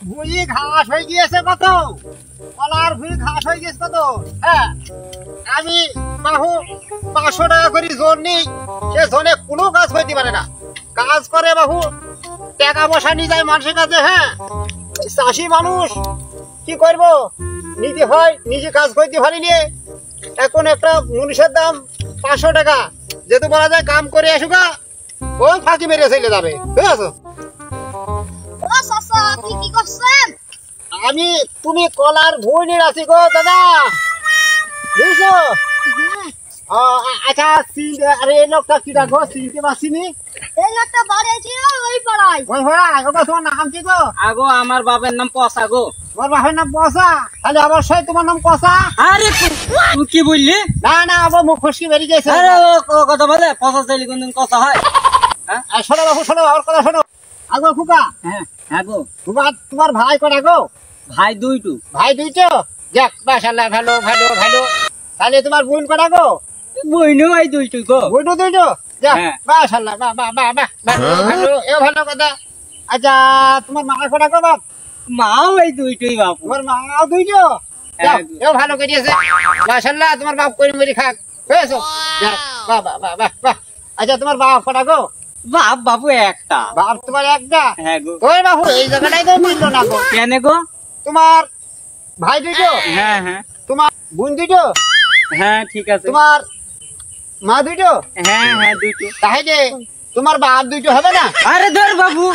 ভুঁই ঘাস হয়ে গিয়েছে কত, কলার ভুঁই ঘাস হয়ে গেছে কত। হ্যাঁ, আমি বাহু 500 টাকা করে জোর নিই, সে জোনে কোনো কাজ হইতে পারে না। কাজ করে বাহু, টাকা পয়সা নিয়ে যায় মানুষের কাছে। হ্যাঁ, চাষি মানুষ কি করব, নিজে হয় নিজে কাজ করতে পারি নিয়ে। এখন একটা মুনিশের দাম 500 টাকা, যেহেতু বলা যায় কাম করে আসুকা, ও ফাঁকি মেরে চলে যাবে। ঠিক আছে, ও চাচা আপনি কি করছেন? আমি তুমি কলার ভুঁই নিয়ে আছি গো দাদা, বুঝছো? আচ্ছা, আরে এই লোকটা কি গো, চিনতে পারছিনি? এই লোকটা বাড়ি ছিল ওই পাড়ায়। ওই ভাড়া আগো, তোমার নাম কি গো? আগো আমার বাবার নাম পসা গো। তোমার বাপের নাম পচা? তাহলে অবশ্যই তোমার নাম পচা। আরে তুই কি বললি? না না, আবার মুখ ফসকি বেরিয়ে গেছে। আরে ও কথা বলে পসা চাইলে কোনদিন কথা হয়? আর শোনো বাবু, শোনো আমার কথা শোনো। আগো খুকা, হ্যাঁ হ্যাঁ গো। তোমার ভাই কটা গো? ভাই দুইটু। ভাই দুইটো? যাক মাশাআল্লাহ, ভালো ভালো ভালো। তাহলে তোমার বোন কটা গো? বইনু ভাই দুইটু গো। বোনও দুইটো? যাক হ্যাঁ। মাশাআল্লাহ, বাহ বাহ বাহ বাহ, ভালো ভালো, এ ভালো কথা। আচ্ছা, তোমার মা কটা গো বাপ? মাও ভাই দুইটুই বাপু। তোমার মাও দুইটো? যাক, এও ভালো করিয়েছে মাশাআল্লাহ, তোমার বাপ করে মেরে খাক হয়েছো। যাক, বাহ বাহ বাহ বাহ বাহ। আচ্ছা, তোমার বাপ কটা গো? বাপ বাপু একটা। বাপ তোমার একটা? হ্যাঁ গো। ওই বাবু, এই জায়গাটাই তো মিললো না গো। কেন গো? তোমার ভাই দুইটো, হ্যাঁ হ্যাঁ তোমার বোন দুইটো, হ্যাঁ ঠিক আছে। তোমার মা দুইটো, হ্যাঁ হ্যাঁ দুইটু। তাহলে তোমার বাপ দুইটো হবে না? আরে ধর বাবু।